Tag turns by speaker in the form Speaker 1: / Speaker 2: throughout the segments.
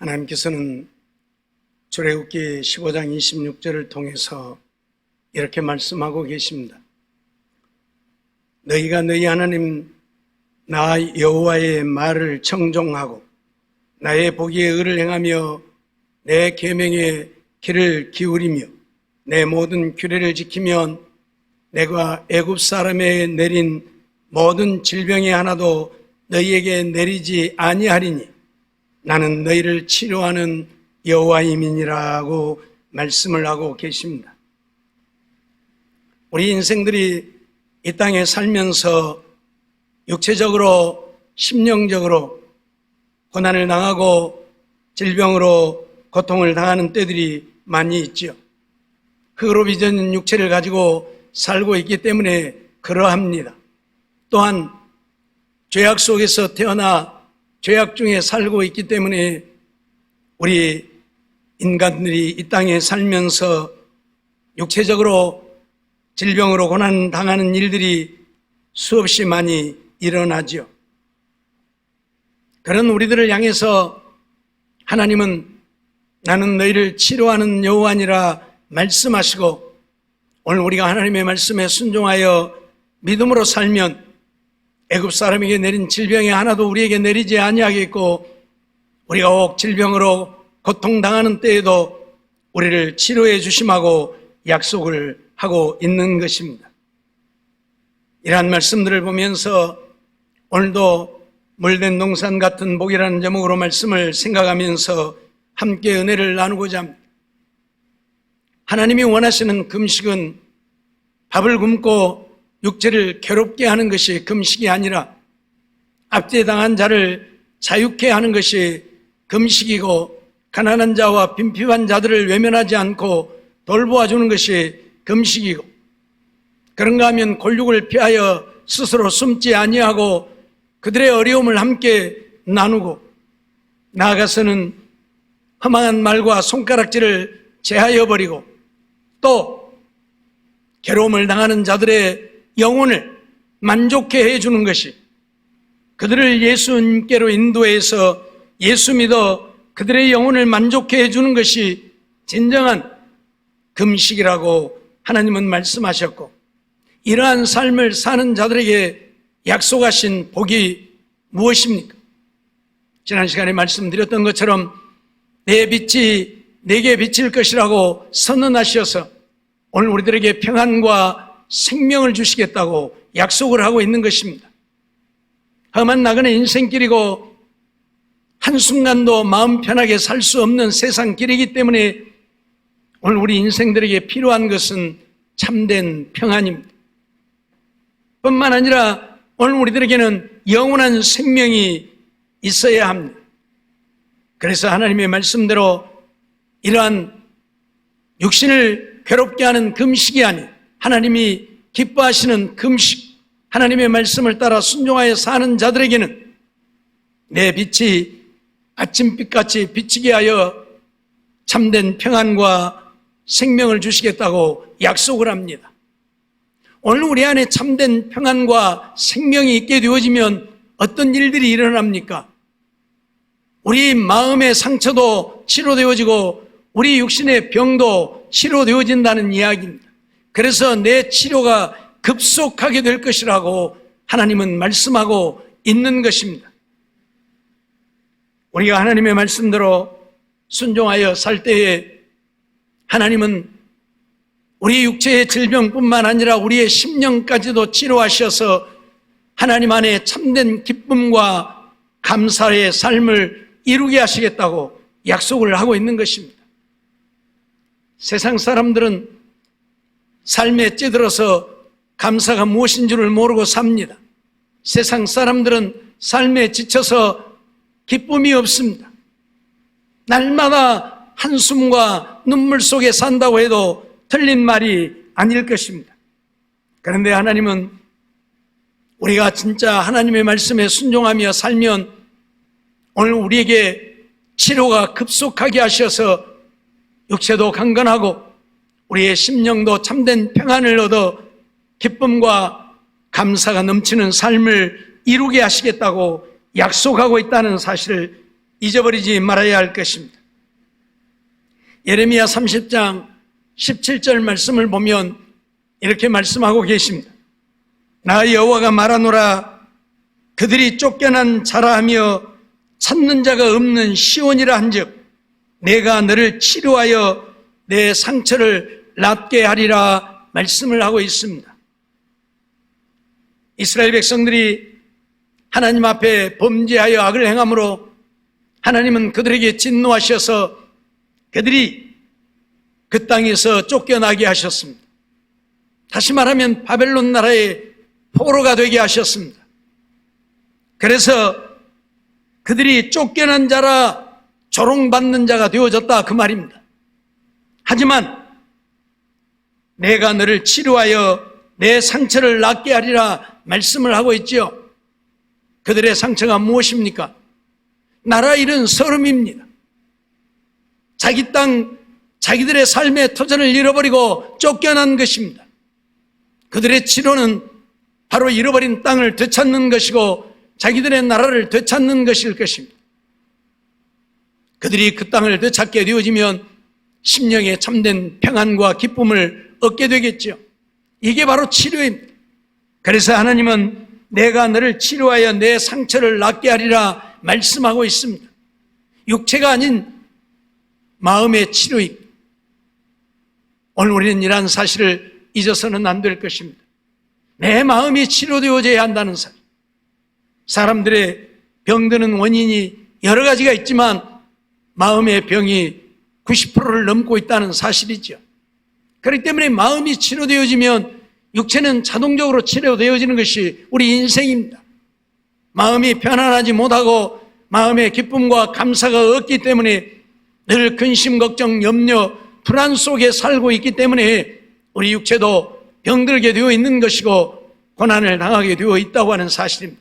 Speaker 1: 하나님께서는 출애굽기 15장 26절을 통해서 이렇게 말씀하고 계십니다. 너희가 너희 하나님 나 여호와의 말을 청종하고 나의 보기에 의를 행하며 내 계명에 귀를 기울이며 내 모든 규례를 지키면 내가 애굽 사람에게 내린 모든 질병이 하나도 너희에게 내리지 아니하리니 나는 너희를 치료하는 여호와임이니라고 말씀을 하고 계십니다. 우리 인생들이 이 땅에 살면서 육체적으로 심령적으로 고난을 당하고 질병으로 고통을 당하는 때들이 많이 있죠. 흙으로 빚은 육체를 가지고 살고 있기 때문에 그러합니다. 또한 죄악 속에서 태어나 죄악 중에 살고 있기 때문에 우리 인간들이 이 땅에 살면서 육체적으로 질병으로 고난 당하는 일들이 수없이 많이 일어나죠. 그런 우리들을 향해서 하나님은 나는 너희를 치료하는 여호와니라 말씀하시고, 오늘 우리가 하나님의 말씀에 순종하여 믿음으로 살면 애굽 사람에게 내린 질병이 하나도 우리에게 내리지 아니하겠고, 우리가 혹 질병으로 고통당하는 때에도 우리를 치료해 주심하고 약속을 하고 있는 것입니다. 이러한 말씀들을 보면서 오늘도 물된 동산 같은 복이라는 제목으로 말씀을 생각하면서 함께 은혜를 나누고자 합니다. 하나님이 원하시는 금식은 밥을 굶고 육체를 괴롭게 하는 것이 금식이 아니라 압제당한 자를 자유케 하는 것이 금식이고, 가난한 자와 빈핍한 자들을 외면하지 않고 돌보아주는 것이 금식이고, 그런가 하면 골육을 피하여 스스로 숨지 아니하고 그들의 어려움을 함께 나누고, 나아가서는 허망한 말과 손가락질을 제하여 버리고, 또 괴로움을 당하는 자들의 영혼을 만족해 해주는 것이, 그들을 예수님께로 인도해서 예수 믿어 그들의 영혼을 만족해 해주는 것이 진정한 금식이라고 하나님은 말씀하셨고, 이러한 삶을 사는 자들에게 약속하신 복이 무엇입니까? 지난 시간에 말씀드렸던 것처럼 내 빛이 내게 비칠 것이라고 선언하셔서 오늘 우리들에게 평안과 생명을 주시겠다고 약속을 하고 있는 것입니다. 험한 나그네 인생길이고 한순간도 마음 편하게 살 수 없는 세상 길이기 때문에 오늘 우리 인생들에게 필요한 것은 참된 평안입니다. 뿐만 아니라 오늘 우리들에게는 영원한 생명이 있어야 합니다. 그래서 하나님의 말씀대로 이러한 육신을 괴롭게 하는 금식이 아닌 하나님이 기뻐하시는 금식, 하나님의 말씀을 따라 순종하여 사는 자들에게는 내 빛이 아침빛같이 비치게 하여 참된 평안과 생명을 주시겠다고 약속을 합니다. 오늘 우리 안에 참된 평안과 생명이 있게 되어지면 어떤 일들이 일어납니까? 우리 마음의 상처도 치료되어지고 우리 육신의 병도 치료되어진다는 이야기입니다. 그래서 내 치료가 급속하게 될 것이라고 하나님은 말씀하고 있는 것입니다. 우리가 하나님의 말씀대로 순종하여 살 때에 하나님은 우리 육체의 질병뿐만 아니라 우리의 심령까지도 치료하셔서 하나님 안에 참된 기쁨과 감사의 삶을 이루게 하시겠다고 약속을 하고 있는 것입니다. 세상 사람들은 삶에 찌들어서 감사가 무엇인 줄을 모르고 삽니다. 세상 사람들은 삶에 지쳐서 기쁨이 없습니다. 날마다 한숨과 눈물 속에 산다고 해도 틀린 말이 아닐 것입니다. 그런데 하나님은 우리가 진짜 하나님의 말씀에 순종하며 살면 오늘 우리에게 치료가 급속하게 하셔서 육체도 강건하고 우리의 심령도 참된 평안을 얻어 기쁨과 감사가 넘치는 삶을 이루게 하시겠다고 약속하고 있다는 사실을 잊어버리지 말아야 할 것입니다. 예레미야 30장 17절 말씀을 보면 이렇게 말씀하고 계십니다. 나 여호와가 말하노라. 그들이 쫓겨난 자라 하며 찾는 자가 없는 시온이라 한즉 내가 너를 치료하여 내 상처를 낫게 하리라 말씀을 하고 있습니다. 이스라엘 백성들이 하나님 앞에 범죄하여 악을 행함으로 하나님은 그들에게 진노하셔서 그들이 그 땅에서 쫓겨나게 하셨습니다. 다시 말하면 바벨론 나라의 포로가 되게 하셨습니다. 그래서 그들이 쫓겨난 자라 조롱받는 자가 되어졌다 그 말입니다. 하지만 내가 너를 치료하여 내 상처를 낫게 하리라 말씀을 하고 있지요. 그들의 상처가 무엇입니까? 나라 잃은 서름입니다. 자기 땅, 자기들의 삶의 터전을 잃어버리고 쫓겨난 것입니다. 그들의 치료는 바로 잃어버린 땅을 되찾는 것이고 자기들의 나라를 되찾는 것일 것입니다. 그들이 그 땅을 되찾게 되어지면 심령에 참된 평안과 기쁨을 얻게 되겠죠. 이게 바로 치료입니다. 그래서 하나님은 내가 너를 치료하여 내 상처를 낫게 하리라 말씀하고 있습니다. 육체가 아닌 마음의 치료입니다. 오늘 우리는 이러한 사실을 잊어서는 안 될 것입니다. 내 마음이 치료되어져야 한다는 사실. 사람들의 병드는 원인이 여러 가지가 있지만 마음의 병이 90%를 넘고 있다는 사실이죠. 그렇기 때문에 마음이 치료되어지면 육체는 자동적으로 치료되어지는 것이 우리 인생입니다. 마음이 편안하지 못하고 마음의 기쁨과 감사가 없기 때문에 늘 근심, 걱정, 염려, 불안 속에 살고 있기 때문에 우리 육체도 병들게 되어 있는 것이고 고난을 당하게 되어 있다고 하는 사실입니다.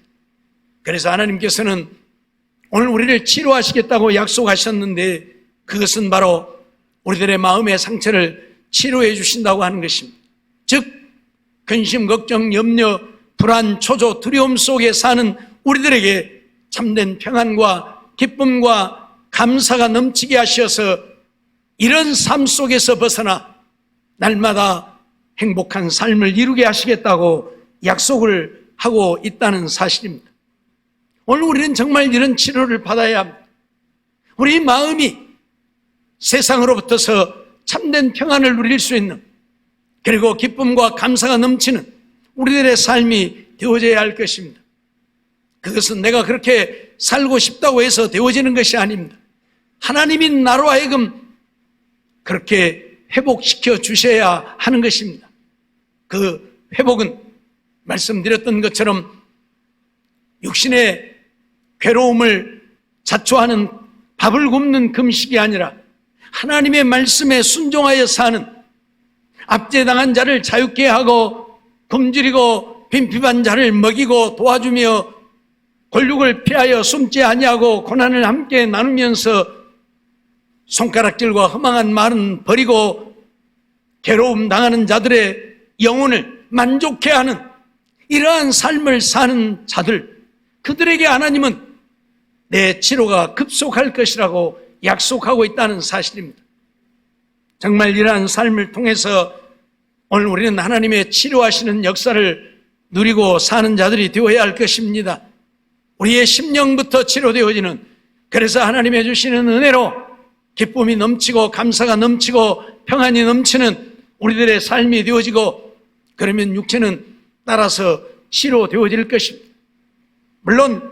Speaker 1: 그래서 하나님께서는 오늘 우리를 치료하시겠다고 약속하셨는데 그것은 바로 우리들의 마음의 상처를 치료해 주신다고 하는 것입니다. 즉 근심, 걱정, 염려, 불안, 초조, 두려움 속에 사는 우리들에게 참된 평안과 기쁨과 감사가 넘치게 하셔서 이런 삶 속에서 벗어나 날마다 행복한 삶을 이루게 하시겠다고 약속을 하고 있다는 사실입니다. 오늘 우리는 정말 이런 치료를 받아야 합니다. 우리 마음이 세상으로부터서 참된 평안을 누릴 수 있는 그리고 기쁨과 감사가 넘치는 우리들의 삶이 되어져야 할 것입니다. 그것은 내가 그렇게 살고 싶다고 해서 되어지는 것이 아닙니다. 하나님이 나로 하여금 그렇게 회복시켜 주셔야 하는 것입니다. 그 회복은 말씀드렸던 것처럼 육신의 괴로움을 자초하는 밥을 굶는 금식이 아니라 하나님의 말씀에 순종하여 사는 압제당한 자를 자유케 하고 굶주리고 빈핍한 자를 먹이고 도와주며 권력을 피하여 숨지 아니하고 고난을 함께 나누면서 손가락질과 허망한 말은 버리고 괴로움 당하는 자들의 영혼을 만족해 하는 이러한 삶을 사는 자들, 그들에게 하나님은 내 치료가 급속할 것이라고 약속하고 있다는 사실입니다. 정말 이러한 삶을 통해서 오늘 우리는 하나님의 치료하시는 역사를 누리고 사는 자들이 되어야 할 것입니다. 우리의 심령부터 치료되어지는, 그래서 하나님의 주시는 은혜로 기쁨이 넘치고 감사가 넘치고 평안이 넘치는 우리들의 삶이 되어지고, 그러면 육체는 따라서 치료되어질 것입니다. 물론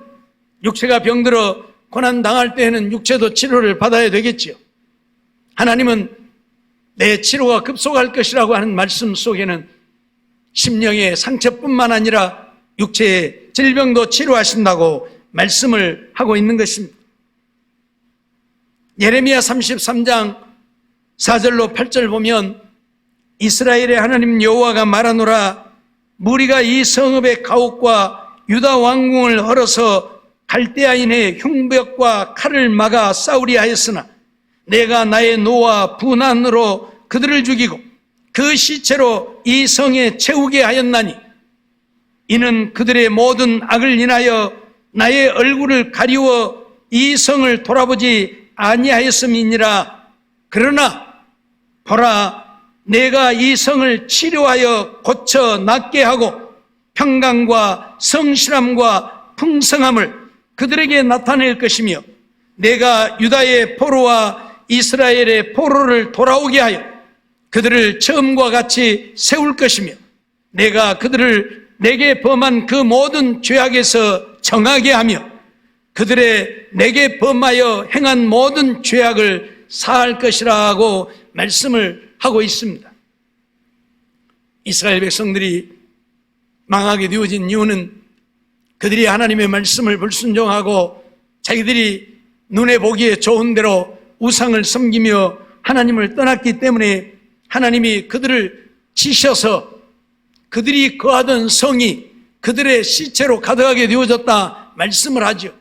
Speaker 1: 육체가 병들어 고난당할 때에는 육체도 치료를 받아야 되겠지요. 하나님은 내 치료가 급속할 것이라고 하는 말씀 속에는 심령의 상처뿐만 아니라 육체의 질병도 치료하신다고 말씀을 하고 있는 것입니다. 예레미야 33장 4절로 8절 보면 이스라엘의 하나님 여호와가 말하노라. 무리가 이 성읍의 가옥과 유다 왕궁을 헐어서 갈대아인의 흉벽과 칼을 막아 싸우리 하였으나 내가 나의 노와 분한으로 그들을 죽이고 그 시체로 이 성에 채우게 하였나니 이는 그들의 모든 악을 인하여 나의 얼굴을 가리워 이 성을 돌아보지 아니하였음이니라. 그러나 보라, 내가 이 성을 치료하여 고쳐 낫게 하고 평강과 성실함과 풍성함을 그들에게 나타낼 것이며, 내가 유다의 포로와 이스라엘의 포로를 돌아오게 하여 그들을 처음과 같이 세울 것이며, 내가 그들을 내게 범한 그 모든 죄악에서 정하게 하며 그들의 내게 범하여 행한 모든 죄악을 사할 것이라고 말씀을 하고 있습니다. 이스라엘 백성들이 망하게 되어진 이유는 그들이 하나님의 말씀을 불순종하고 자기들이 눈에 보기에 좋은 대로 우상을 섬기며 하나님을 떠났기 때문에 하나님이 그들을 치셔서 그들이 거하던 성이 그들의 시체로 가득하게 되어졌다 말씀을 하죠.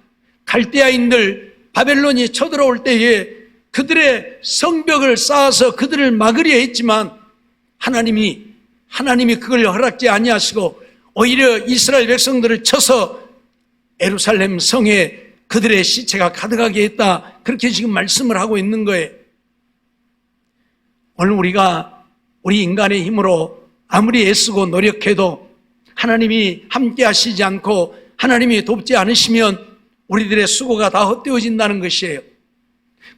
Speaker 1: 갈대아인들 바벨론이 쳐들어올 때에 그들의 성벽을 쌓아서 그들을 막으려 했지만 하나님이 그걸 허락지 아니하시고 오히려 이스라엘 백성들을 쳐서 예루살렘 성에 그들의 시체가 가득하게 했다. 그렇게 지금 말씀을 하고 있는 거예요. 오늘 우리가 우리 인간의 힘으로 아무리 애쓰고 노력해도 하나님이 함께 하시지 않고 하나님이 돕지 않으시면 우리들의 수고가 다 헛되어진다는 것이에요.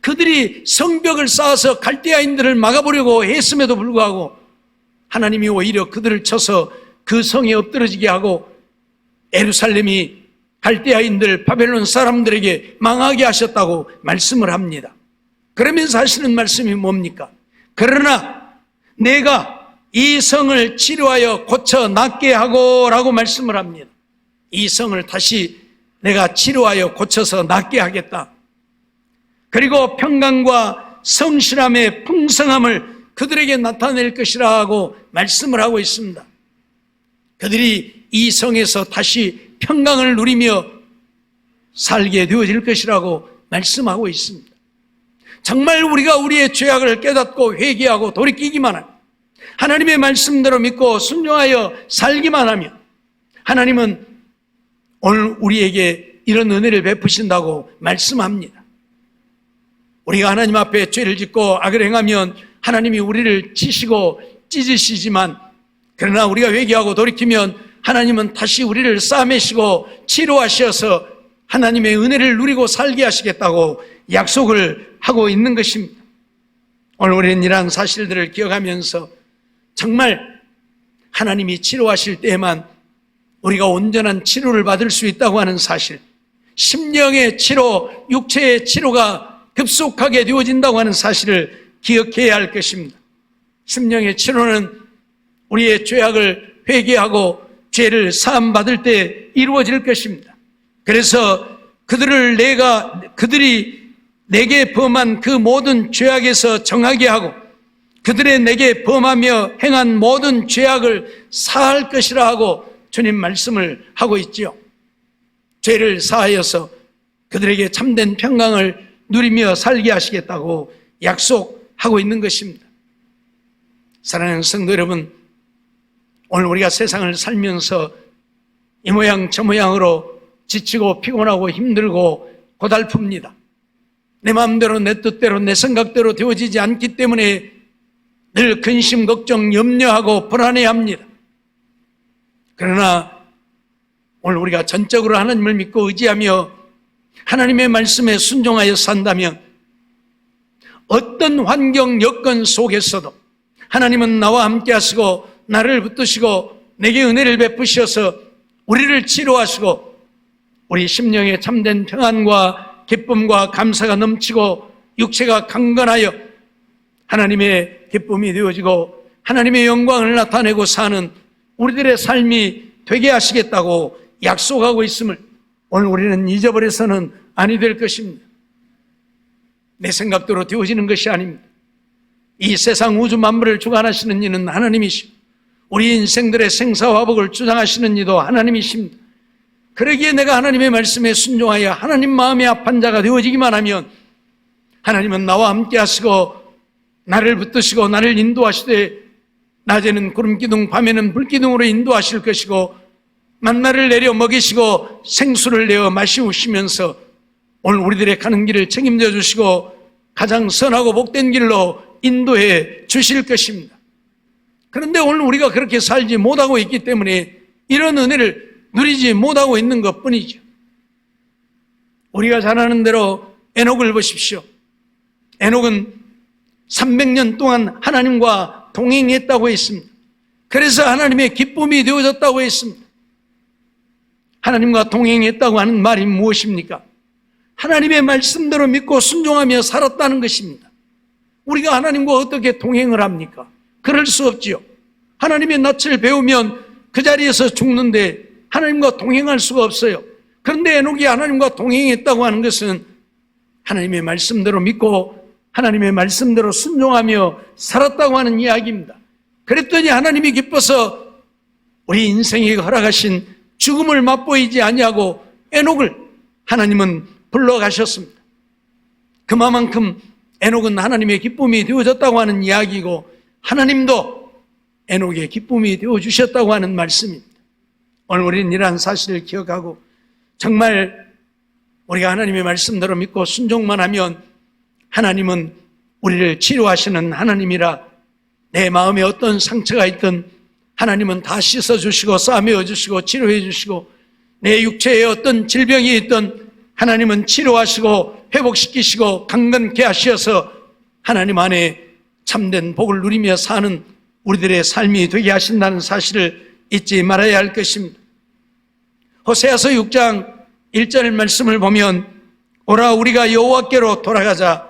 Speaker 1: 그들이 성벽을 쌓아서 갈대아인들을 막아보려고 했음에도 불구하고 하나님이 오히려 그들을 쳐서 그 성에 엎드러지게 하고 예루살렘이 갈대아인들 바벨론 사람들에게 망하게 하셨다고 말씀을 합니다. 그러면서 하시는 말씀이 뭡니까? 그러나 내가 이 성을 치료하여 고쳐 낫게 하고 라고 말씀을 합니다. 이 성을 다시 내가 치료하여 고쳐서 낫게 하겠다. 그리고 평강과 성실함의 풍성함을 그들에게 나타낼 것이라고 말씀을 하고 있습니다. 그들이 이 성에서 다시 평강을 누리며 살게 되어질 것이라고 말씀하고 있습니다. 정말 우리가 우리의 죄악을 깨닫고 회개하고 돌이키기만 하면, 하나님의 말씀대로 믿고 순종하여 살기만 하면 하나님은 오늘 우리에게 이런 은혜를 베푸신다고 말씀합니다. 우리가 하나님 앞에 죄를 짓고 악을 행하면 하나님이 우리를 치시고 찢으시지만, 그러나 우리가 회개하고 돌이키면 하나님은 다시 우리를 싸매시고 치료하셔서 하나님의 은혜를 누리고 살게 하시겠다고 약속을 하고 있는 것입니다. 오늘 우리는 이러한 사실들을 기억하면서 정말 하나님이 치료하실 때에만 우리가 온전한 치료를 받을 수 있다고 하는 사실, 심령의 치료, 육체의 치료가 급속하게 되어진다고 하는 사실을 기억해야 할 것입니다. 심령의 치료는 우리의 죄악을 회개하고 죄를 사함받을 때 이루어질 것입니다. 그래서 그들이 내게 범한 그 모든 죄악에서 정하게 하고 그들의 내게 범하며 행한 모든 죄악을 사할 것이라 하고 주님 말씀을 하고 있지요. 죄를 사하여서 그들에게 참된 평강을 누리며 살게 하시겠다고 약속하고 있는 것입니다. 사랑하는 성도 여러분, 오늘 우리가 세상을 살면서 이 모양 저 모양으로 지치고 피곤하고 힘들고 고달픕니다. 내 마음대로 내 뜻대로 내 생각대로 되어지지 않기 때문에 늘 근심, 걱정, 염려하고 불안해합니다. 그러나 오늘 우리가 전적으로 하나님을 믿고 의지하며 하나님의 말씀에 순종하여 산다면 어떤 환경, 여건 속에서도 하나님은 나와 함께 하시고 나를 붙드시고 내게 은혜를 베푸셔서 우리를 치료하시고 우리 심령에 참된 평안과 기쁨과 감사가 넘치고 육체가 강건하여 하나님의 기쁨이 되어지고 하나님의 영광을 나타내고 사는 우리들의 삶이 되게 하시겠다고 약속하고 있음을 오늘 우리는 잊어버려서는 아니 될 것입니다. 내 생각대로 되어지는 것이 아닙니다. 이 세상 우주 만물을 주관하시는 이는 하나님이시고 우리 인생들의 생사화복을 주장하시는 이도 하나님이십니다. 그러기에 내가 하나님의 말씀에 순종하여 하나님 마음에 합한 자가 되어지기만 하면 하나님은 나와 함께 하시고 나를 붙드시고 나를 인도하시되 낮에는 구름기둥 밤에는 불기둥으로 인도하실 것이고 만나를 내려 먹이시고 생수를 내어 마시우시면서 오늘 우리들의 가는 길을 책임져 주시고 가장 선하고 복된 길로 인도해 주실 것입니다. 그런데 오늘 우리가 그렇게 살지 못하고 있기 때문에 이런 은혜를 누리지 못하고 있는 것뿐이죠. 우리가 잘 아는 대로 에녹을 보십시오. 에녹은 300년 동안 하나님과 동행했다고 했습니다. 그래서 하나님의 기쁨이 되어졌다고 했습니다. 하나님과 동행했다고 하는 말이 무엇입니까? 하나님의 말씀대로 믿고 순종하며 살았다는 것입니다. 우리가 하나님과 어떻게 동행을 합니까? 그럴 수 없지요. 하나님의 낯을 배우면 그 자리에서 죽는데 하나님과 동행할 수가 없어요. 그런데 에녹이 하나님과 동행했다고 하는 것은 하나님의 말씀대로 믿고 하나님의 말씀대로 순종하며 살았다고 하는 이야기입니다. 그랬더니 하나님이 기뻐서 우리 인생에 허락하신 죽음을 맛보이지 아니하고 에녹을 하나님은 불러가셨습니다. 그만큼 에녹은 하나님의 기쁨이 되어졌다고 하는 이야기고 하나님도 에녹의 기쁨이 되어주셨다고 하는 말씀입니다. 오늘 우리는 이러한 사실을 기억하고 정말 우리가 하나님의 말씀대로 믿고 순종만 하면 하나님은 우리를 치료하시는 하나님이라, 내 마음에 어떤 상처가 있든 하나님은 다 씻어주시고 싸매어 주시고 치료해 주시고, 내 육체에 어떤 질병이 있든 하나님은 치료하시고 회복시키시고 강건케 하셔서 하나님 안에 참된 복을 누리며 사는 우리들의 삶이 되게 하신다는 사실을 잊지 말아야 할 것입니다. 호세아서 6장 1절 말씀을 보면, 오라 우리가 여호와께로 돌아가자.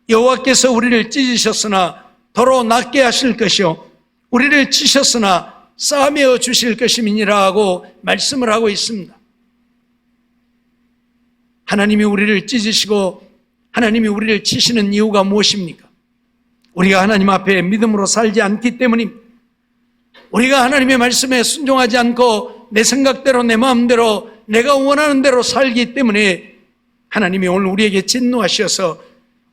Speaker 1: 여호와께서 우리를 찢으셨으나 도로 낫게 하실 것이요 우리를 치셨으나 싸매어 주실 것임이니라 하고 말씀을 하고 있습니다. 하나님이 우리를 찢으시고 하나님이 우리를 치시는 이유가 무엇입니까? 우리가 하나님 앞에 믿음으로 살지 않기 때문입니다. 우리가 하나님의 말씀에 순종하지 않고 내 생각대로 내 마음대로 내가 원하는 대로 살기 때문에 하나님이 오늘 우리에게 진노하셔서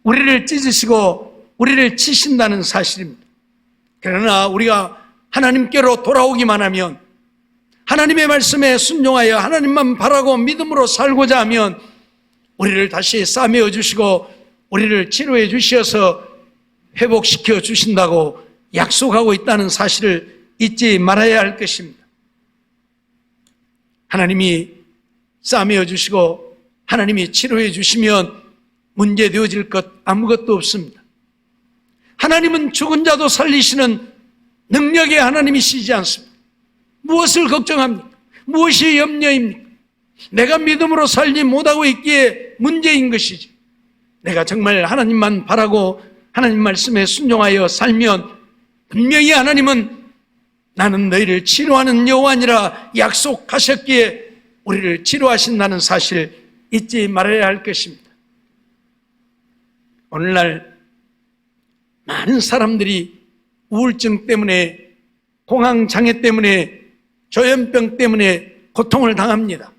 Speaker 1: 우리를 찢으시고 우리를 치신다는 사실입니다. 그러나 우리가 하나님께로 돌아오기만 하면, 하나님의 말씀에 순종하여 하나님만 바라고 믿음으로 살고자 하면 우리를 다시 싸매어 주시고 우리를 치료해 주셔서 회복시켜 주신다고 약속하고 있다는 사실을 잊지 말아야 할 것입니다. 하나님이 싸매어 주시고 하나님이 치료해 주시면 문제 되어질 것 아무것도 없습니다. 하나님은 죽은 자도 살리시는 능력의 하나님이시지 않습니다. 무엇을 걱정합니까? 무엇이 염려입니까? 내가 믿음으로 살지 못하고 있기에 문제인 것이지, 내가 정말 하나님만 바라고 하나님 말씀에 순종하여 살면 분명히 하나님은 나는 너희를 치료하는 여호와니라 약속하셨기에 우리를 치료하신다는 사실 잊지 말아야 할 것입니다. 오늘날 많은 사람들이 우울증 때문에, 공황장애 때문에, 조현병 때문에 고통을 당합니다.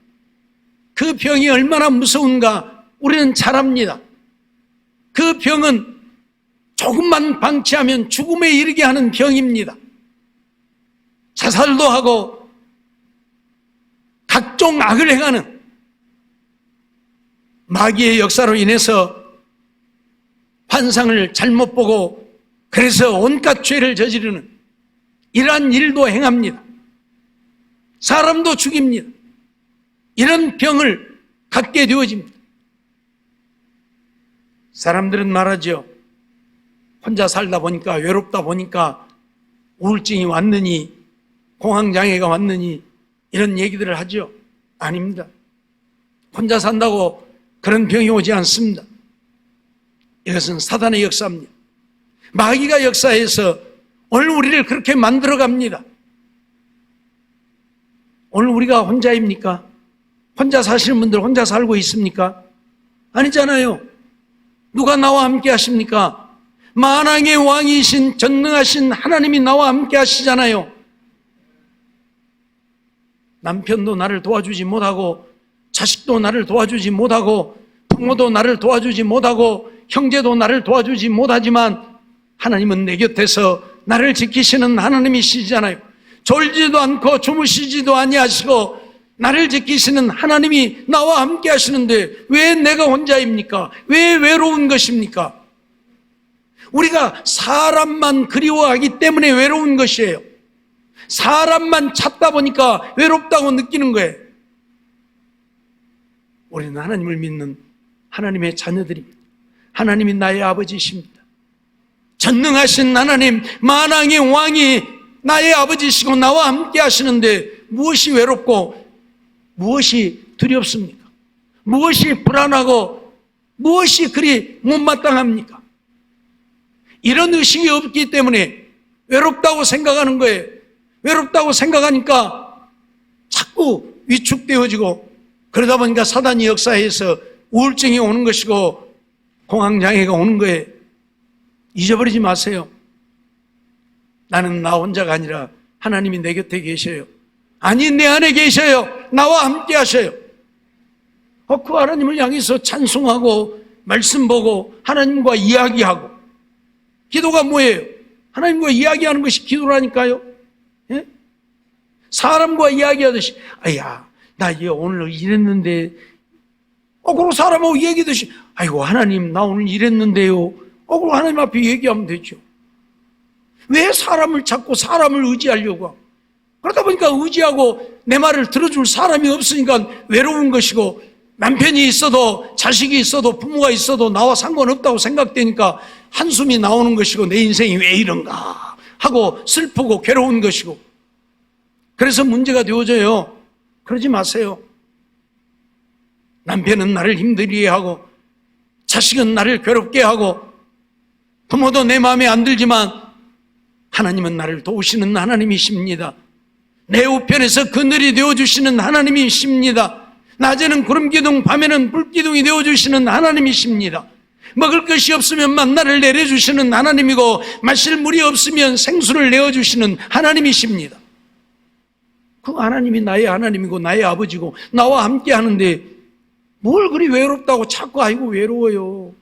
Speaker 1: 그 병이 얼마나 무서운가 우리는 잘 압니다. 그 병은 조금만 방치하면 죽음에 이르게 하는 병입니다. 자살도 하고 각종 악을 행하는 마귀의 역사로 인해서 환상을 잘못 보고 그래서 온갖 죄를 저지르는 이러한 일도 행합니다. 사람도 죽입니다. 이런 병을 갖게 되어집니다. 사람들은 말하죠. 혼자 살다 보니까, 외롭다 보니까 우울증이 왔느니, 공황장애가 왔느니, 이런 얘기들을 하죠. 아닙니다. 혼자 산다고 그런 병이 오지 않습니다. 이것은 사단의 역사입니다. 마귀가 역사해서 오늘 우리를 그렇게 만들어 갑니다. 오늘 우리가 혼자입니까? 혼자 사시는 분들 혼자 살고 있습니까? 아니잖아요. 누가 나와 함께 하십니까? 만왕의 왕이신 전능하신 하나님이 나와 함께 하시잖아요. 남편도 나를 도와주지 못하고, 자식도 나를 도와주지 못하고, 부모도 나를 도와주지 못하고, 형제도 나를 도와주지 못하지만 하나님은 내 곁에서 나를 지키시는 하나님이시잖아요. 졸지도 않고 주무시지도 아니하시고 나를 지키시는 하나님이 나와 함께 하시는데 왜 내가 혼자입니까? 왜 외로운 것입니까? 우리가 사람만 그리워하기 때문에 외로운 것이에요. 사람만 찾다 보니까 외롭다고 느끼는 거예요. 우리는 하나님을 믿는 하나님의 자녀들입니다. 하나님이 나의 아버지십니다. 전능하신 하나님, 만왕의 왕이 나의 아버지시고 나와 함께 하시는데 무엇이 외롭고 무엇이 두렵습니까? 무엇이 불안하고 무엇이 그리 못마땅합니까? 이런 의식이 없기 때문에 외롭다고 생각하는 거예요. 외롭다고 생각하니까 자꾸 위축되어지고 그러다 보니까 사단이 역사해서 우울증이 오는 것이고 공황장애가 오는 거예요. 잊어버리지 마세요. 나는 나 혼자가 아니라 하나님이 내 곁에 계셔요. 아니, 내 안에 계셔요. 나와 함께 하셔요. 그 하나님을 향해서 찬송하고 말씀 보고 하나님과 이야기하고. 기도가 뭐예요? 하나님과 이야기하는 것이 기도라니까요. 예? 사람과 이야기하듯이 아야, 나 오늘 이랬는데 그리고 사람하고 얘기하듯이 아이고 하나님 나 오늘 이랬는데요. 그리고 하나님 앞에 얘기하면 되죠. 왜 사람을 찾고 사람을 의지하려고 하고. 그러다 보니까 의지하고 내 말을 들어줄 사람이 없으니까 외로운 것이고, 남편이 있어도 자식이 있어도 부모가 있어도 나와 상관없다고 생각되니까 한숨이 나오는 것이고, 내 인생이 왜 이런가 하고 슬프고 괴로운 것이고, 그래서 문제가 되어져요. 그러지 마세요. 남편은 나를 힘들게 하고 자식은 나를 괴롭게 하고 부모도 내 마음에 안 들지만 하나님은 나를 도우시는 하나님이십니다. 내 우편에서 그늘이 되어주시는 하나님이십니다. 낮에는 구름기둥, 밤에는 불기둥이 되어주시는 하나님이십니다. 먹을 것이 없으면 만나를 내려주시는 하나님이고, 마실 물이 없으면 생수를 내어주시는 하나님이십니다. 그 하나님이 나의 하나님이고 나의 아버지고 나와 함께 하는데 뭘 그리 외롭다고 자꾸 아이고 외로워요.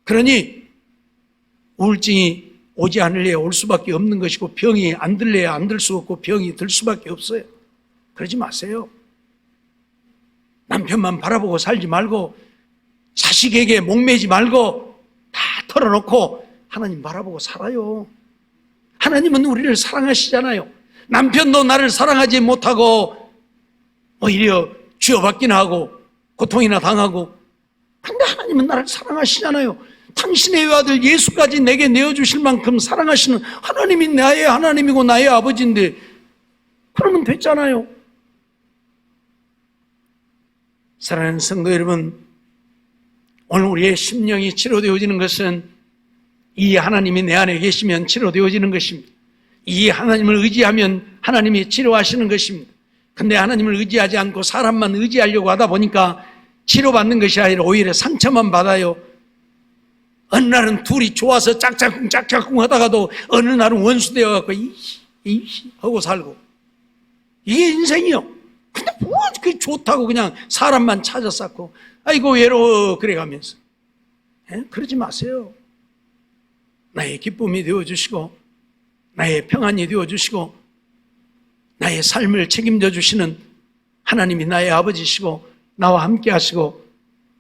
Speaker 1: 그러니 우울증이 오지 않을래야 올 수밖에 없는 것이고, 병이 안 들래야 안 들 수 없고 병이 들 수밖에 없어요. 그러지 마세요. 남편만 바라보고 살지 말고 자식에게 목매지 말고 다 털어놓고 하나님 바라보고 살아요. 하나님은 우리를 사랑하시잖아요. 남편도 나를 사랑하지 못하고 오히려 쥐어받기나 하고 고통이나 당하고, 근데 하나님은 나를 사랑하시잖아요. 당신의 외아들 예수까지 내게 내어주실 만큼 사랑하시는 하나님이 나의 하나님이고 나의 아버지인데 그러면 됐잖아요. 사랑하는 성도 여러분, 오늘 우리의 심령이 치료되어지는 것은 이 하나님이 내 안에 계시면 치료되어지는 것입니다. 이 하나님을 의지하면 하나님이 치료하시는 것입니다. 근데 하나님을 의지하지 않고 사람만 의지하려고 하다 보니까 치료받는 것이 아니라 오히려 상처만 받아요. 어느 날은 둘이 좋아서 짝짝꿍 하다가도 어느 날은 원수되어 갖고 이씨 하고 살고. 이게 인생이요. 근데 뭐 그게 좋다고 그냥 사람만 찾아 쌓고 아이고 외로워 그래가면서. 그러지 마세요. 나의 기쁨이 되어주시고 나의 평안이 되어주시고 나의 삶을 책임져 주시는 하나님이 나의 아버지시고 나와 함께 하시고,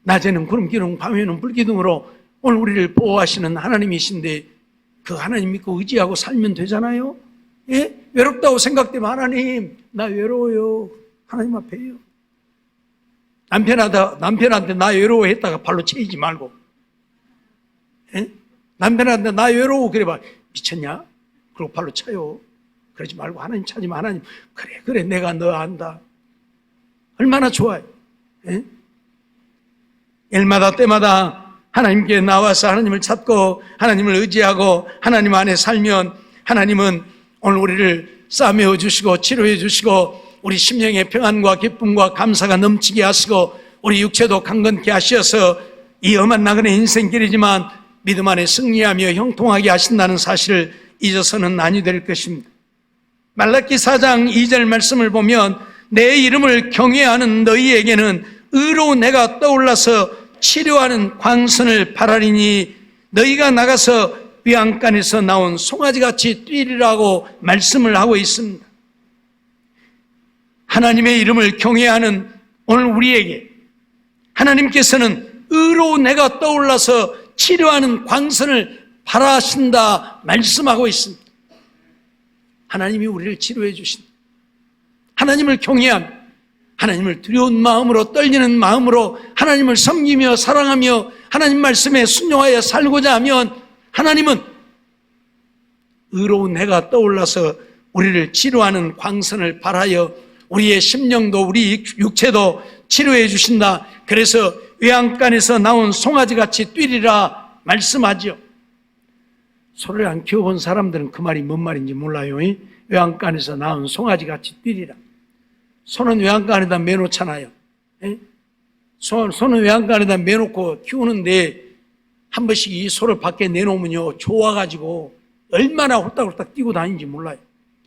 Speaker 1: 낮에는 구름기둥 밤에는 불기둥으로 오늘 우리를 보호하시는 하나님이신데 그 하나님 믿고 의지하고 살면 되잖아요. 예? 외롭다고 생각되면 하나님 나 외로워요. 하나님 앞에요. 남편한테 나 외로워했다가 발로 채이지 말고, 예? 남편한테 나 외로워 그래봐 미쳤냐? 그리고 발로 차요. 그러지 말고 하나님 찾으면 하나님 그래 내가 너 안다. 얼마나 좋아요. 예? 일마다 때마다 하나님께 나와서 하나님을 찾고 하나님을 의지하고 하나님 안에 살면 하나님은 오늘 우리를 싸매어 주시고 치료해 주시고 우리 심령의 평안과 기쁨과 감사가 넘치게 하시고 우리 육체도 강건케 하셔서 이 험한 나그네 인생길이지만 믿음 안에 승리하며 형통하게 하신다는 사실을 잊어서는 아니 될 것입니다. 말라기 4장 2절 말씀을 보면 내 이름을 경외하는 너희에게는 의로운 해가 떠올라서 치료하는 광선을 바라리니 너희가 나가서 위안간에서 나온 송아지같이 뛰리라고 말씀을 하고 있습니다. 하나님의 이름을 경외하는 오늘 우리에게 하나님께서는 의로운 해가 떠올라서 치료하는 광선을 바라신다 말씀하고 있습니다. 하나님이 우리를 치료해 주신다. 하나님을 경외하며 하나님을 두려운 마음으로 떨리는 마음으로 하나님을 섬기며 사랑하며 하나님 말씀에 순종하여 살고자 하면 하나님은 의로운 해가 떠올라서 우리를 치료하는 광선을 발하여 우리의 심령도 우리 육체도 치료해 주신다. 그래서 외양간에서 나온 송아지같이 뛰리라 말씀하죠. 소를 안 키워본 사람들은 그 말이 뭔 말인지 몰라요. 외양간에서 나온 송아지같이 뛰리라. 소는 외양간에다 매놓잖아요. 소는 외양간에다 매놓고 키우는데 한 번씩 이 소를 밖에 내놓으면요 좋아가지고 얼마나 홀딱홀딱 뛰고 다니는지 몰라요.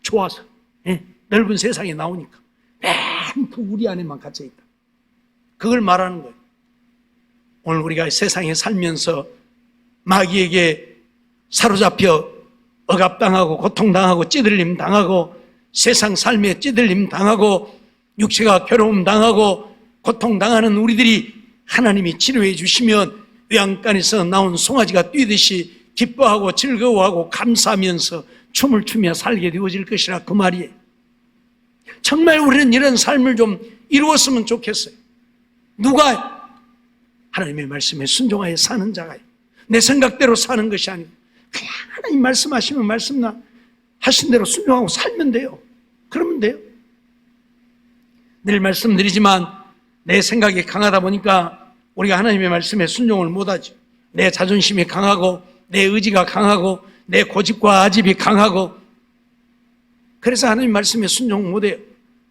Speaker 1: 좋아서 넓은 세상에 나오니까 맨 그 우리 안에만 갇혀있다. 그걸 말하는 거예요. 오늘 우리가 세상에 살면서 마귀에게 사로잡혀 억압당하고 고통당하고 찌들림 당하고 세상 삶에 찌들림 당하고 육체가 괴로움 당하고 고통당하는 우리들이 하나님이 치료해 주시면 외양간에서 나온 송아지가 뛰듯이 기뻐하고 즐거워하고 감사하면서 춤을 추며 살게 되어질 것이라 그 말이에요. 정말 우리는 이런 삶을 좀 이루었으면 좋겠어요. 누가 하나님의 말씀에 순종하여 사는 자가요. 내 생각대로 사는 것이 아니고 그냥 하나님 말씀하시면 말씀나 하신 대로 순종하고 살면 돼요. 그러면 돼요. 늘 말씀드리지만 내 생각이 강하다 보니까 우리가 하나님의 말씀에 순종을 못하죠. 내 자존심이 강하고 내 의지가 강하고 내 고집과 아집이 강하고 그래서 하나님 말씀에 순종 못해요.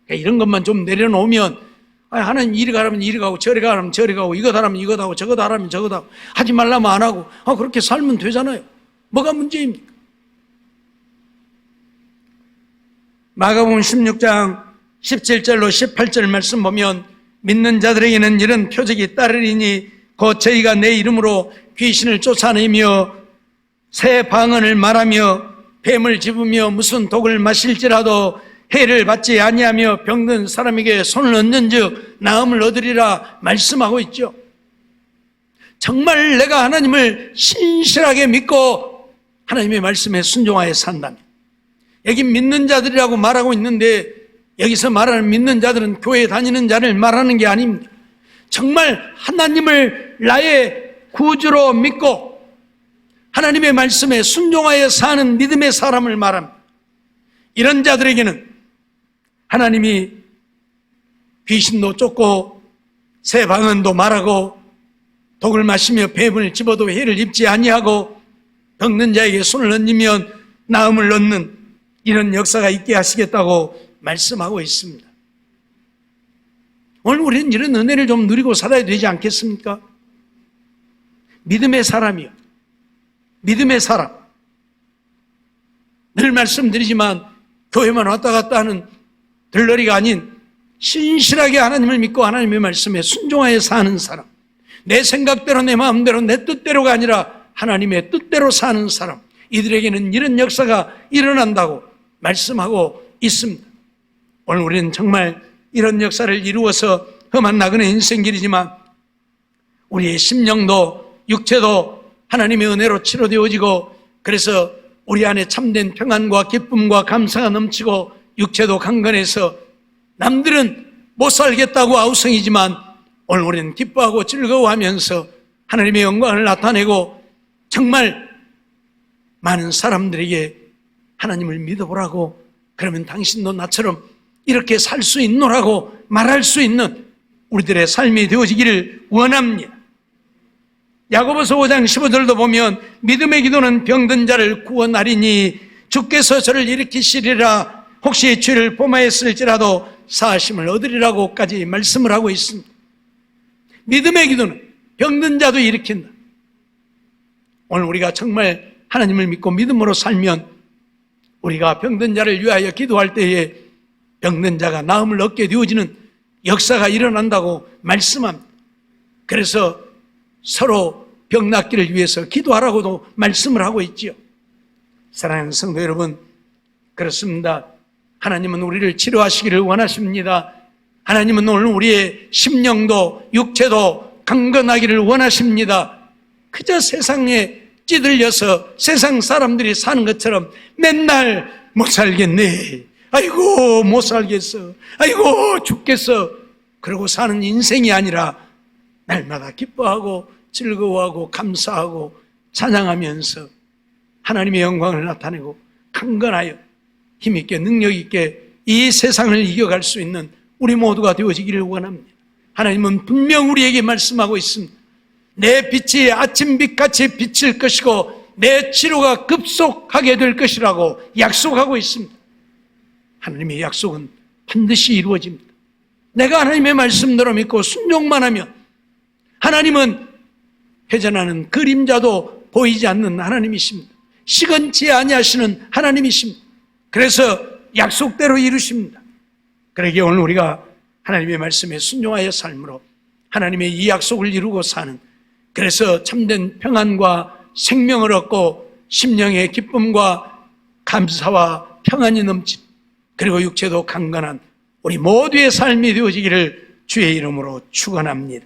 Speaker 1: 그러니까 이런 것만 좀 내려놓으면 하나님 이리 가라면 이리 가고 저리 가라면 저리 가고 이거 하라면 이거 하고 저거 하라면 저거 하고 하지 말라면 안 하고 그렇게 살면 되잖아요. 뭐가 문제입니까? 마가복음 16장 17절로 18절 말씀 보면 믿는 자들에게는 이런 표적이 따르리니 곧 저희가 내 이름으로 귀신을 쫓아내며 새 방언을 말하며 뱀을 집으며 무슨 독을 마실지라도 해를 받지 아니하며 병든 사람에게 손을 얹은즉 나음을 얻으리라 말씀하고 있죠. 정말 내가 하나님을 신실하게 믿고 하나님의 말씀에 순종하여 산다면 여기 믿는 자들이라고 말하고 있는데 여기서 말하는 믿는 자들은 교회에 다니는 자를 말하는 게 아닙니다. 정말 하나님을 나의 구주로 믿고 하나님의 말씀에 순종하여 사는 믿음의 사람을 말합니다. 이런 자들에게는 하나님이 귀신도 쫓고 새 방언도 말하고 독을 마시며 뱀을 집어도 해를 입지 아니하고 병든 자에게 손을 얹으면 나음을 얻는 이런 역사가 있게 하시겠다고 말씀하고 있습니다. 오늘 우리는 이런 은혜를 좀 누리고 살아야 되지 않겠습니까? 믿음의 사람이요. 믿음의 사람. 늘 말씀드리지만 교회만 왔다 갔다 하는 들러리가 아닌 신실하게 하나님을 믿고 하나님의 말씀에 순종하여 사는 사람. 내 생각대로 내 마음대로 내 뜻대로가 아니라 하나님의 뜻대로 사는 사람. 이들에게는 이런 역사가 일어난다고 말씀하고 있습니다. 오늘 우리는 정말 이런 역사를 이루어서 험한 나그네 인생길이지만 우리의 심령도 육체도 하나님의 은혜로 치료되어지고 그래서 우리 안에 참된 평안과 기쁨과 감사가 넘치고 육체도 강건해서 남들은 못 살겠다고 아우성이지만 오늘 우리는 기뻐하고 즐거워하면서 하나님의 영광을 나타내고 정말 많은 사람들에게 하나님을 믿어보라고 그러면 당신도 나처럼 이렇게 살 수 있노라고 말할 수 있는 우리들의 삶이 되어지기를 원합니다. 야고보서 5장 15절도 보면 믿음의 기도는 병든 자를 구원하리니 주께서 저를 일으키시리라 혹시 죄를 범하였을지라도 사하심을 얻으리라고까지 말씀을 하고 있습니다. 믿음의 기도는 병든 자도 일으킨다. 오늘 우리가 정말 하나님을 믿고 믿음으로 살면 우리가 병든 자를 위하여 기도할 때에 병든 자가 나음을 얻게 되어지는 역사가 일어난다고 말씀합니다. 그래서 서로 병 낫기를 위해서 기도하라고도 말씀을 하고 있지요. 사랑하는 성도 여러분, 그렇습니다. 하나님은 우리를 치료하시기를 원하십니다. 하나님은 오늘 우리의 심령도 육체도 강건하기를 원하십니다. 그저 세상에 찌들려서 세상 사람들이 사는 것처럼 맨날 못 살겠네, 아이고 못 살겠어, 아이고 죽겠어, 그러고 사는 인생이 아니라 날마다 기뻐하고 즐거워하고 감사하고 찬양하면서 하나님의 영광을 나타내고 강건하여 힘있게 능력있게 이 세상을 이겨갈 수 있는 우리 모두가 되어지기를 원합니다. 하나님은 분명 우리에게 말씀하고 있습니다. 내 빛이 아침빛같이 비칠 것이고 내 치료가 급속하게 될 것이라고 약속하고 있습니다. 하나님의 약속은 반드시 이루어집니다. 내가 하나님의 말씀대로 믿고 순종만 하면 하나님은 회전하는 그림자도 보이지 않는 하나님이십니다. 시건치 아니하시는 하나님이십니다. 그래서 약속대로 이루십니다. 그러기에 오늘 우리가 하나님의 말씀에 순종하여 삶으로 하나님의 이 약속을 이루고 사는, 그래서 참된 평안과 생명을 얻고 심령의 기쁨과 감사와 평안이 넘친, 그리고 육체도 강건한 우리 모두의 삶이 되어지기를 주의 이름으로 축원합니다.